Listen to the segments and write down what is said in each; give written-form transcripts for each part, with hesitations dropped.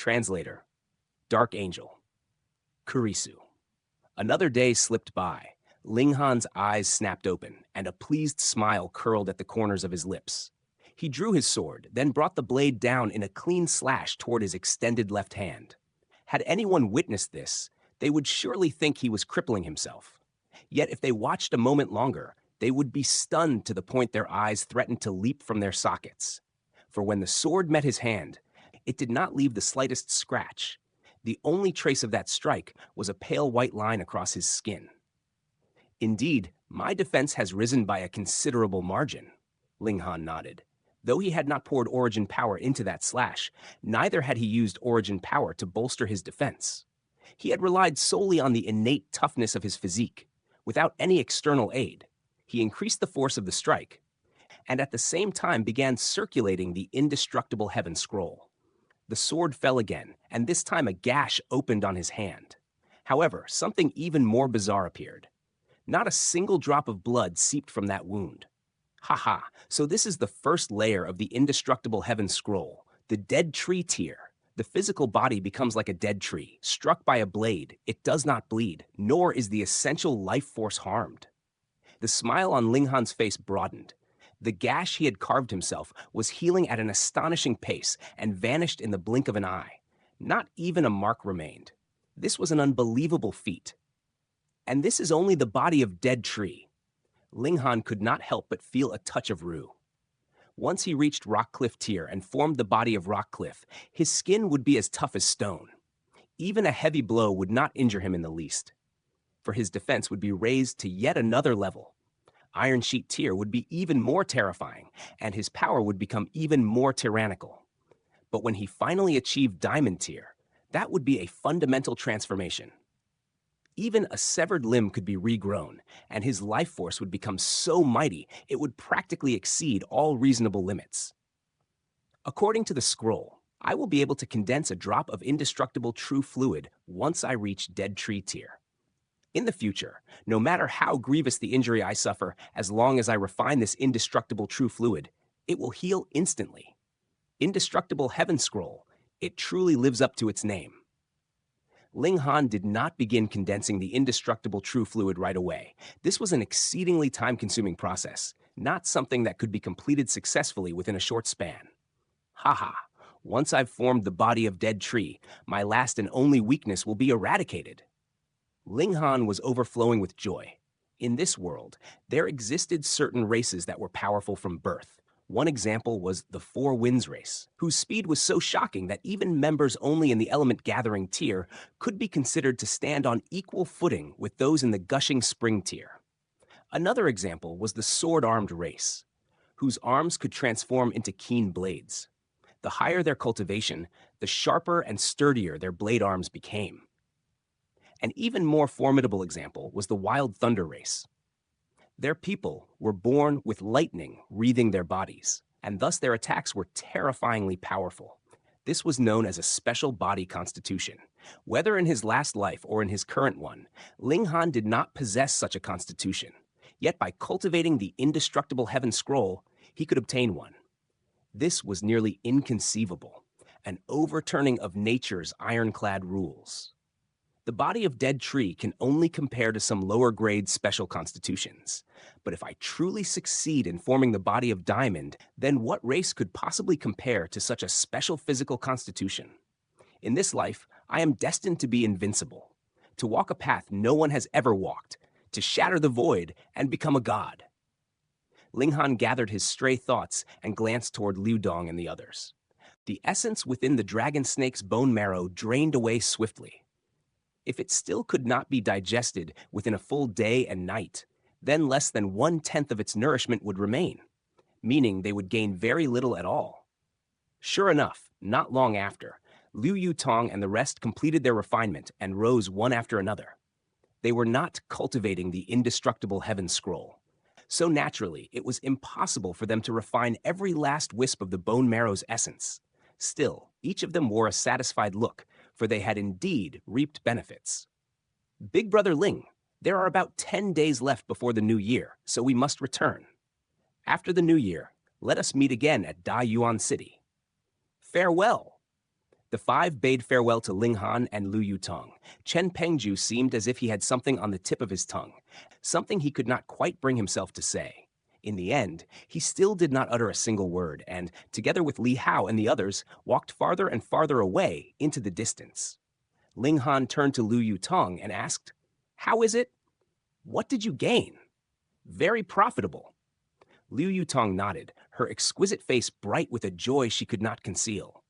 Translator, Dark Angel, Kurisu. Another day slipped by. Ling Han's eyes snapped open, and a pleased smile curled at the corners of his lips. He drew his sword, then brought the blade down in a clean slash toward his extended left hand. Had anyone witnessed this, they would surely think he was crippling himself. Yet if they watched a moment longer, they would be stunned to the point their eyes threatened to leap from their sockets. For when the sword met his hand, it did not leave the slightest scratch. The only trace of that strike was a pale white line across his skin. Indeed, my defense has risen by a considerable margin, Ling Han nodded. Though he had not poured origin power into that slash, neither had he used origin power to bolster his defense. He had relied solely on the innate toughness of his physique. Without any external aid, he increased the force of the strike, and at the same time began circulating the indestructible heaven scroll. The sword fell again, and this time a gash opened on his hand. However, something even more bizarre appeared. Not a single drop of blood seeped from that wound. Haha, so this is the first layer of the indestructible heaven scroll, the dead tree tier. The physical body becomes like a dead tree. Struck by a blade, it does not bleed, nor is the essential life force harmed. The smile on Ling Han's face broadened. The gash he had carved himself was healing at an astonishing pace and vanished in the blink of an eye. Not even a mark remained. This was an unbelievable feat. And this is only the body of dead tree. Ling Han could not help but feel a touch of rue. Once he reached Rockcliffe tier and formed the body of Rockcliffe, his skin would be as tough as stone. Even a heavy blow would not injure him in the least. For his defense would be raised to yet another level. Iron Sheet tier would be even more terrifying, and his power would become even more tyrannical. But when he finally achieved Diamond tier, that would be a fundamental transformation. Even a severed limb could be regrown, and his life force would become so mighty it would practically exceed all reasonable limits. According to the scroll, I will be able to condense a drop of indestructible true fluid once I reach Dead Tree tier. In the future, no matter how grievous the injury I suffer, as long as I refine this indestructible true fluid, it will heal instantly. Indestructible Heaven Scroll, it truly lives up to its name. Ling Han did not begin condensing the indestructible true fluid right away. This was an exceedingly time-consuming process, not something that could be completed successfully within a short span. Haha, once I've formed the body of Dead Tree, my last and only weakness will be eradicated. Ling Han was overflowing with joy. In this world, there existed certain races that were powerful from birth. One example was the Four Winds race, whose speed was so shocking that even members only in the Element Gathering tier could be considered to stand on equal footing with those in the Gushing Spring tier. Another example was the Sword-Armed race, whose arms could transform into keen blades. The higher their cultivation, the sharper and sturdier their blade arms became. An even more formidable example was the Wild Thunder race. Their people were born with lightning wreathing their bodies, and thus their attacks were terrifyingly powerful. This was known as a special body constitution. Whether in his last life or in his current one, Ling Han did not possess such a constitution. Yet by cultivating the indestructible Heaven Scroll, he could obtain one. This was nearly inconceivable, an overturning of nature's ironclad rules. The body of Dead Tree can only compare to some lower-grade special constitutions. But if I truly succeed in forming the body of Diamond, then what race could possibly compare to such a special physical constitution? In this life, I am destined to be invincible, to walk a path no one has ever walked, to shatter the void and become a god. Ling Han gathered his stray thoughts and glanced toward Liu Dong and the others. The essence within the dragon snake's bone marrow drained away swiftly. If it still could not be digested within a full day and night, then less than 1/10 of its nourishment would remain, meaning they would gain very little at all. Sure enough, not long after, Liu Yutong and the rest completed their refinement and rose one after another. They were not cultivating the indestructible Heaven Scroll. So naturally, it was impossible for them to refine every last wisp of the bone marrow's essence. Still, each of them wore a satisfied look, for they had indeed reaped benefits. Big Brother Ling, there are about 10 days left before the new year, so we must return. After the new year, let us meet again at Da Yuan City. Farewell. The five bade farewell to Ling Han and Lu Yutong. Chen Pengju seemed as if he had something on the tip of his tongue, something he could not quite bring himself to say. In the end, he still did not utter a single word and, together with Li Hao and the others, walked farther and farther away into the distance. Ling Han turned to Lu Yutong and asked, "How is it? What did you gain?" "Very profitable." Liu Yutong nodded, her exquisite face bright with a joy she could not conceal.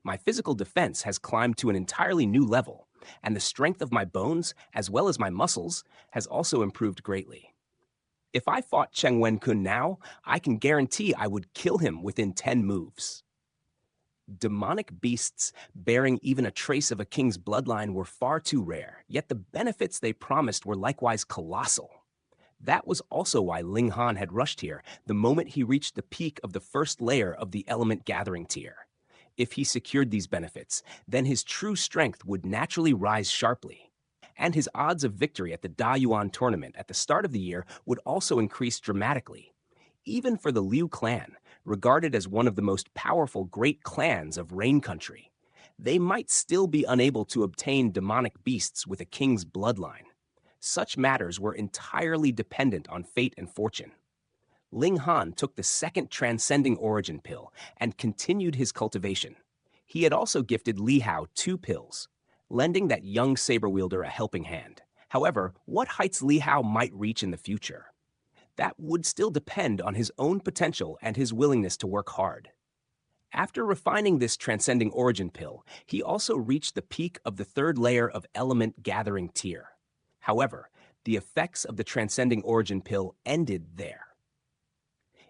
"My physical defense has climbed to an entirely new level, and the strength of my bones, as well as my muscles, has also improved greatly. If I fought Cheng Wen-kun now, I can guarantee I would kill him within 10 moves." Demonic beasts bearing even a trace of a king's bloodline were far too rare, yet the benefits they promised were likewise colossal. That was also why Ling Han had rushed here the moment he reached the peak of the first layer of the element gathering tier. If he secured these benefits, then his true strength would naturally rise sharply. And his odds of victory at the Dayuan tournament at the start of the year would also increase dramatically. Even for the Liu clan, regarded as one of the most powerful great clans of Rain Country, they might still be unable to obtain demonic beasts with a king's bloodline. Such matters were entirely dependent on fate and fortune. Ling Han took the second transcending origin pill and continued his cultivation. He had also gifted Li Hao 2 pills, lending that young saber wielder a helping hand. However, what heights Li Hao might reach in the future? That would still depend on his own potential and his willingness to work hard. After refining this transcending origin pill, he also reached the peak of the third layer of element gathering tier. However, the effects of the transcending origin pill ended there.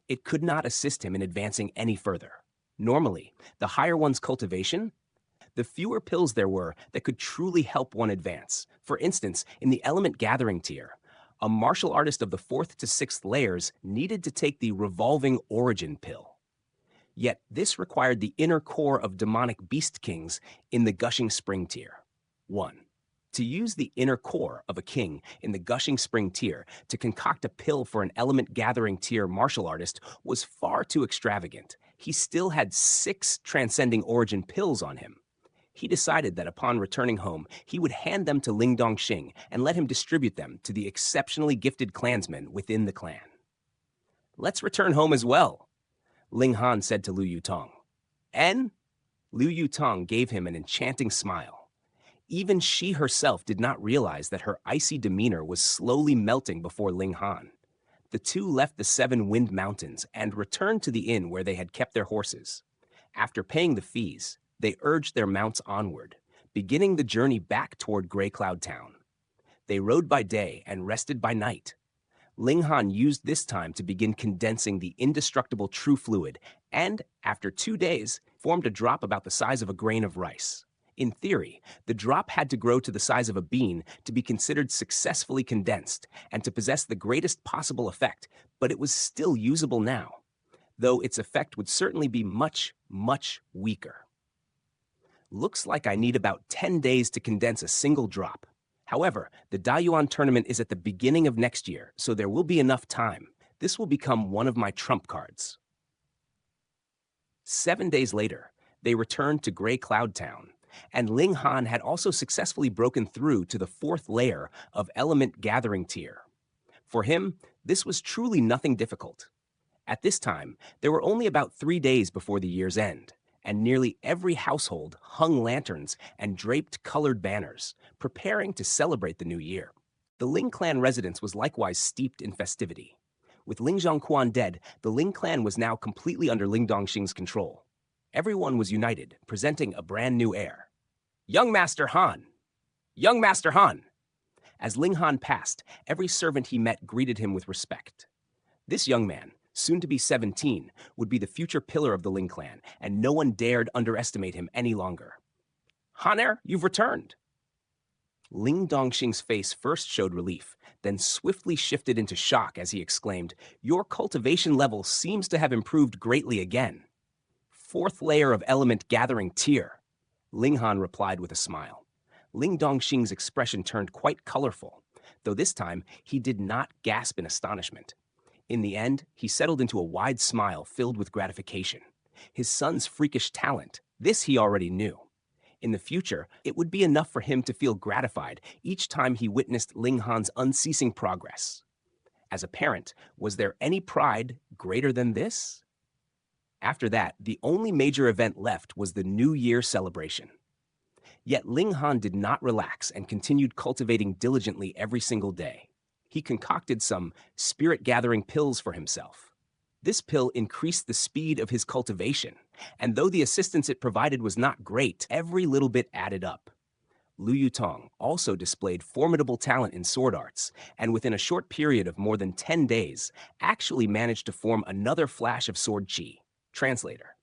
It could not assist him in advancing any further. Normally, the higher one's cultivation, the fewer pills there were that could truly help one advance. For instance, in the element gathering tier, a martial artist of the 4th to 6th layers needed to take the revolving origin pill. Yet this required the inner core of demonic beast kings in the gushing spring tier. 1. To use the inner core of a king in the gushing spring tier to concoct a pill for an element gathering tier martial artist was far too extravagant. He still had 6 transcending origin pills on him. He decided that upon returning home, he would hand them to Ling Dongxing and let him distribute them to the exceptionally gifted clansmen within the clan. "Let's return home as well," Ling Han said to Liu Yutong. "En?" Liu Yutong gave him an enchanting smile. Even she herself did not realize that her icy demeanor was slowly melting before Ling Han. The two left the 7 Wind Mountains and returned to the inn where they had kept their horses. After paying the fees, they urged their mounts onward, beginning the journey back toward Grey Cloud Town. They rode by day and rested by night. Ling Han used this time to begin condensing the indestructible true fluid and, after 2 days, formed a drop about the size of a grain of rice. In theory, the drop had to grow to the size of a bean to be considered successfully condensed and to possess the greatest possible effect, but it was still usable now, though its effect would certainly be much, much weaker. "Looks like I need about 10 days to condense a single drop. However, the Dayuan tournament is at the beginning of next year, so there will be enough time. This will become one of my trump cards." 7 days later, they returned to Grey Cloud Town, and Ling Han had also successfully broken through to the 4th layer of element gathering tier. For him, this was truly nothing difficult. At this time, there were only about 3 days before the year's end, and nearly every household hung lanterns and draped colored banners, preparing to celebrate the new year. The Ling clan residence was likewise steeped in festivity. With Ling Zhongquan dead, the Ling clan was now completely under Ling Dongxing's control. Everyone was united, presenting a brand new heir. "Young Master Han! Young Master Han!" As Ling Han passed, every servant he met greeted him with respect. This young man, soon to be 17, would be the future pillar of the Ling clan, and no one dared underestimate him any longer. "Haner, you've returned!" Ling Dongxing's face first showed relief, then swiftly shifted into shock as he exclaimed, "Your cultivation level seems to have improved greatly again." "4th layer of element gathering tier," Ling Han replied with a smile. Ling Dongxing's expression turned quite colorful, though this time he did not gasp in astonishment. In the end, he settled into a wide smile filled with gratification. His son's freakish talent, this he already knew. In the future, it would be enough for him to feel gratified each time he witnessed Ling Han's unceasing progress. As a parent, was there any pride greater than this? After that, the only major event left was the New Year celebration. Yet Ling Han did not relax and continued cultivating diligently every single day. He concocted some spirit-gathering pills for himself. This pill increased the speed of his cultivation, and though the assistance it provided was not great, every little bit added up. Lu Yutong also displayed formidable talent in sword arts, and within a short period of more than 10 days, actually managed to form another flash of sword qi. Translator.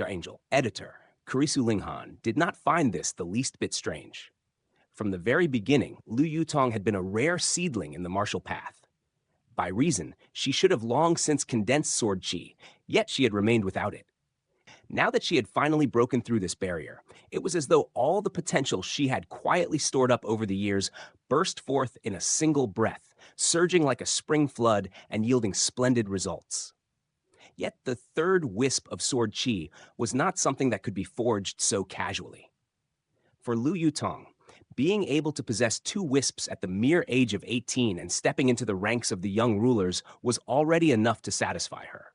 Angel. Editor. Kurisu Linghan did not find this the least bit strange. From the very beginning, Lu Yutong had been a rare seedling in the martial path. By reason, she should have long since condensed sword qi, yet she had remained without it. Now that she had finally broken through this barrier, it was as though all the potential she had quietly stored up over the years burst forth in a single breath, surging like a spring flood and yielding splendid results. Yet the third wisp of sword qi was not something that could be forged so casually. For Lu Yutong, being able to possess 2 wisps at the mere age of 18 and stepping into the ranks of the young rulers was already enough to satisfy her.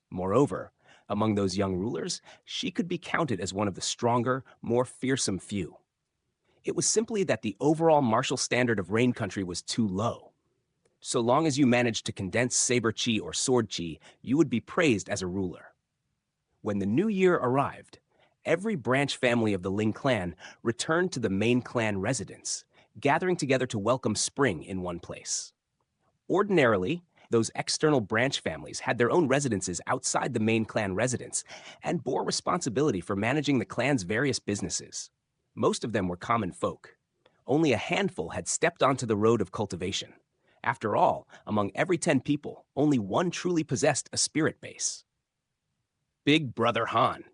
Moreover, among those young rulers, she could be counted as one of the stronger, more fearsome few. It was simply that the overall martial standard of Rain Country was too low. So long as you managed to condense saber qi or sword qi, you would be praised as a ruler. When the new year arrived, every branch family of the Ling clan returned to the main clan residence, gathering together to welcome spring in one place. Ordinarily, those external branch families had their own residences outside the main clan residence and bore responsibility for managing the clan's various businesses. Most of them were common folk. Only a handful had stepped onto the road of cultivation. After all, among every 10 people, only 1 truly possessed a spirit base. Big Brother Han.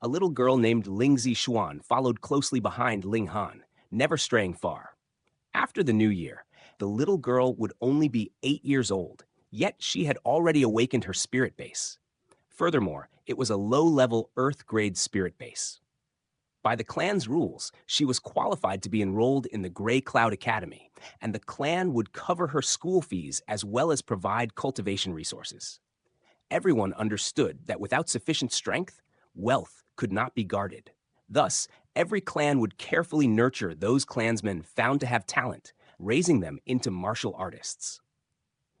A little girl named Ling Zixuan followed closely behind Ling Han, never straying far. After the new year, the little girl would only be 8 years old, yet she had already awakened her spirit base. Furthermore, it was a low-level Earth-grade spirit base. By the clan's rules, she was qualified to be enrolled in the Gray Cloud Academy, and the clan would cover her school fees as well as provide cultivation resources. Everyone understood that without sufficient strength, wealth could not be guarded. Thus, every clan would carefully nurture those clansmen found to have talent, raising them into martial artists.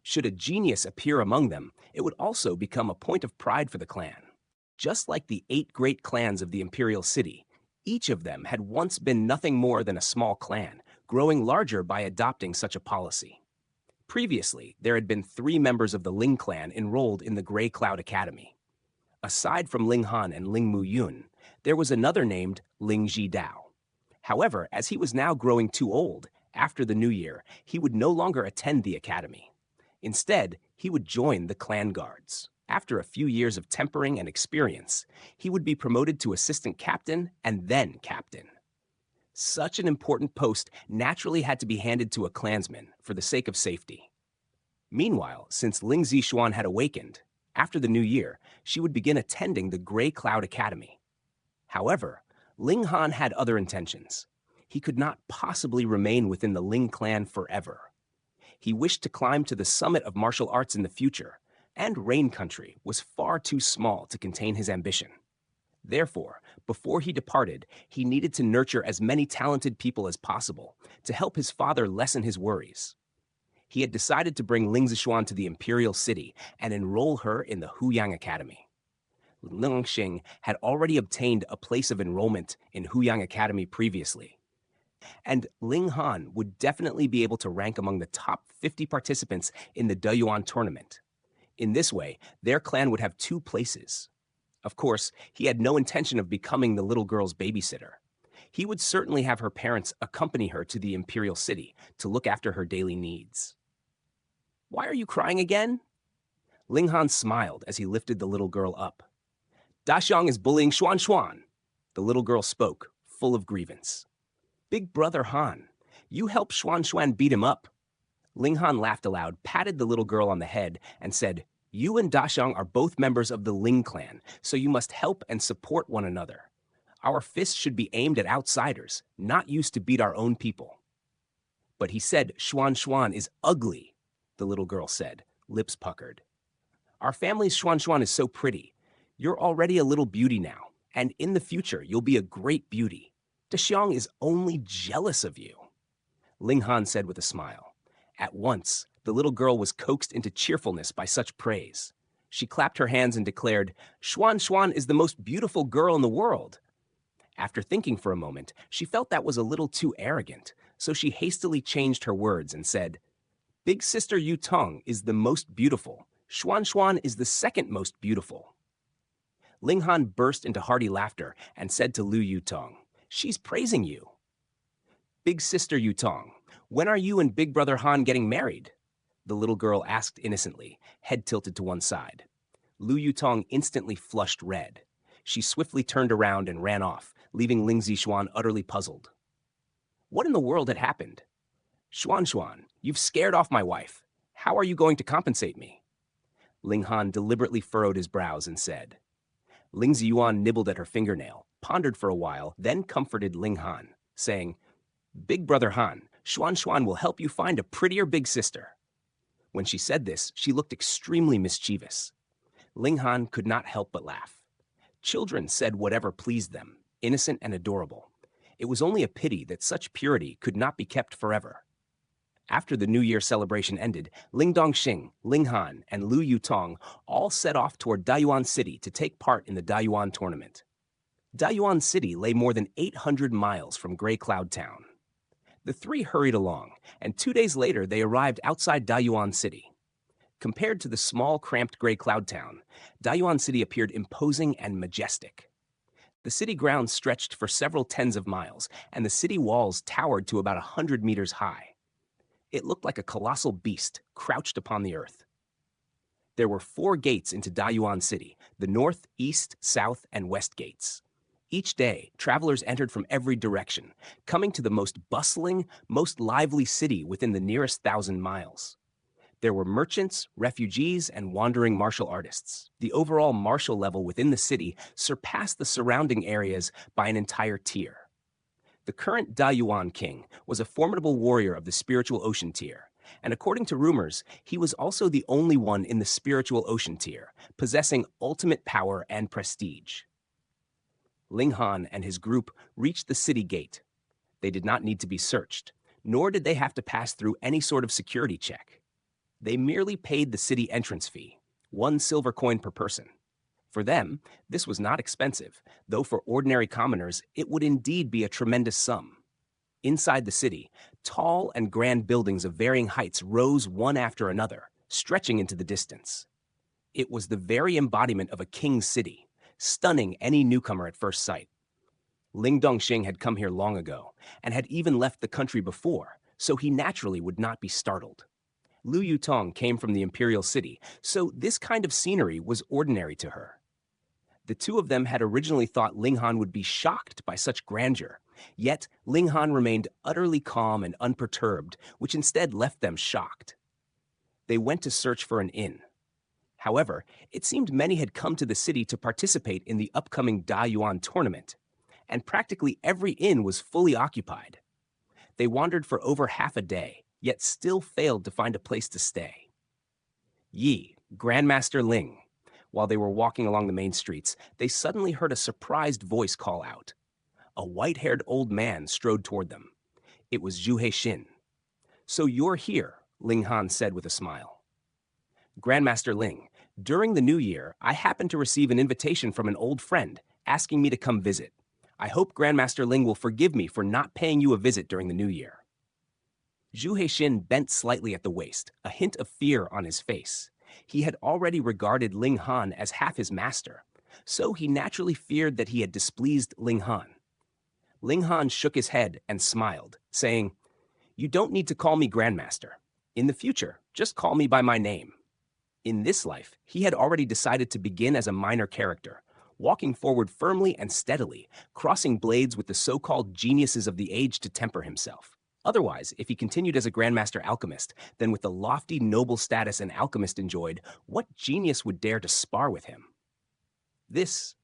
Should a genius appear among them, it would also become a point of pride for the clan. Just like the 8 great clans of the imperial city, each of them had once been nothing more than a small clan, growing larger by adopting such a policy. Previously, there had been 3 members of the Ling clan enrolled in the Gray Cloud Academy. Aside from Ling Han and Ling Mu Yun, there was another named Ling Dao. However, as he was now growing too old, after the new year, he would no longer attend the academy. Instead, he would join the clan guards. After a few years of tempering and experience, he would be promoted to assistant captain and then captain. Such an important post naturally had to be handed to a clansman for the sake of safety. Meanwhile, since Ling Zixuan had awakened, after the new year, she would begin attending the Gray Cloud Academy. However, Ling Han had other intentions. He could not possibly remain within the Ling clan forever. He wished to climb to the summit of martial arts in the future, and Rain Country was far too small to contain his ambition. Therefore, before he departed, he needed to nurture as many talented people as possible to help his father lessen his worries. He had decided to bring Ling Zixuan to the imperial city and enroll her in the Huyang Academy. Ling Xing had already obtained a place of enrollment in Huyang Academy previously, and Ling Han would definitely be able to rank among the top 50 participants in the Deyuan tournament. In this way, their clan would have 2 places. Of course, he had no intention of becoming the little girl's babysitter. He would certainly have her parents accompany her to the imperial city to look after her daily needs. "Why are you crying again?" Ling Han smiled as he lifted the little girl up. "Daxiang is bullying Xuan Xuan." The little girl spoke, full of grievance. "Big Brother Han, you helped Xuan Xuan beat him up." Ling Han laughed aloud, patted the little girl on the head, and said, "You and Daxiang are both members of the Ling clan, so you must help and support one another. Our fists should be aimed at outsiders, not used to beat our own people." "But he said Xuan Xuan is ugly," the little girl said, lips puckered. "Our family's Xuan Xuan is so pretty. You're already a little beauty now, and in the future you'll be a great beauty. De Xiong is only jealous of you," Ling Han said with a smile. At once, the little girl was coaxed into cheerfulness by such praise. She clapped her hands and declared, "Xuan Xuan is the most beautiful girl in the world." After thinking for a moment, she felt that was a little too arrogant, so she hastily changed her words and said, "Big sister Yu Tong is the most beautiful. Xuan Xuan is the second most beautiful." Ling Han burst into hearty laughter and said to Lu Yutong, "She's praising you." "Big sister Yutong, when are you and Big brother Han getting married?" the little girl asked innocently, head tilted to one side. Lu Yutong instantly flushed red. She swiftly turned around and ran off, leaving Ling Zixuan utterly puzzled. What in the world had happened? "Xuan Xuan, you've scared off my wife. How are you going to compensate me?" Ling Han deliberately furrowed his brows and said. Ling Ziyuan nibbled at her fingernail, pondered for a while, then comforted Ling Han, saying, "Big brother Han, Xuan Xuan will help you find a prettier big sister." When she said this, she looked extremely mischievous. Ling Han could not help but laugh. Children said whatever pleased them, innocent and adorable. It was only a pity that such purity could not be kept forever. After the New Year celebration ended, Ling Dongxing, Ling Han, and Lu Yutong all set off toward Dayuan City to take part in the Dayuan tournament. Dayuan City lay more than 800 miles from Gray Cloud Town. The three hurried along, and 2 days later they arrived outside Dayuan City. Compared to the small, cramped Gray Cloud Town, Dayuan City appeared imposing and majestic. The city grounds stretched for several tens of miles, and the city walls towered to about 100 meters high. It looked like a colossal beast crouched upon the earth. There were 4 gates into Dayuan City, the north, east, south, and west gates. Each day, travelers entered from every direction, coming to the most bustling, most lively city within the nearest 1,000 miles. There were merchants, refugees, and wandering martial artists. The overall martial level within the city surpassed the surrounding areas by an entire tier. The current Dayuan king was a formidable warrior of the spiritual ocean tier, and according to rumors, he was also the only one in the spiritual ocean tier, possessing ultimate power and prestige. Ling Han and his group reached the city gate. They did not need to be searched, nor did they have to pass through any sort of security check. They merely paid the city entrance fee, 1 silver coin per person. For them, this was not expensive, though for ordinary commoners, it would indeed be a tremendous sum. Inside the city, tall and grand buildings of varying heights rose one after another, stretching into the distance. It was the very embodiment of a king's city, stunning any newcomer at first sight. Ling Dongxing had come here long ago, and had even left the country before, so he naturally would not be startled. Lu Yutong came from the imperial city, so this kind of scenery was ordinary to her. The two of them had originally thought Ling Han would be shocked by such grandeur, yet Ling Han remained utterly calm and unperturbed, which instead left them shocked. They went to search for an inn. However, it seemed many had come to the city to participate in the upcoming Dayuan tournament, and practically every inn was fully occupied. They wandered for over half a day, yet still failed to find a place to stay. Yi, Grandmaster Ling. While they were walking along the main streets, they suddenly heard a surprised voice call out. A white-haired old man strode toward them. It was Zhu Heixin. "So you're here," Ling Han said with a smile. "Grandmaster Ling, during the New Year, I happened to receive an invitation from an old friend asking me to come visit. I hope Grandmaster Ling will forgive me for not paying you a visit during the New Year." Zhu Heixin bent slightly at the waist, a hint of fear on his face. He had already regarded Ling Han as half his master, so he naturally feared that he had displeased Ling Han. Ling Han shook his head and smiled, saying, "You don't need to call me Grandmaster. In the future, just call me by my name." In this life, he had already decided to begin as a minor character, walking forward firmly and steadily, crossing blades with the so-called geniuses of the age to temper himself. Otherwise, if he continued as a Grandmaster Alchemist, then with the lofty, noble status an alchemist enjoyed, what genius would dare to spar with him? Zhu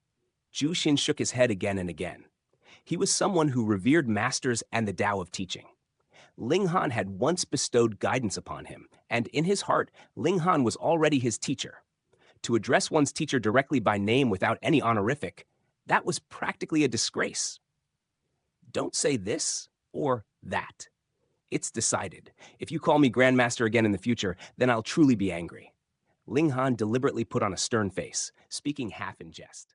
Xin shook his head again and again, He was someone who revered masters and the Tao of teaching. Ling Han had once bestowed guidance upon him, and in his heart, Ling Han was already his teacher. To address one's teacher directly by name without any honorific, that was practically a disgrace. Don't say this or that. It's decided. If you call me Grandmaster again in the future, then I'll truly be angry. Ling Han deliberately put on a stern face, speaking half in jest.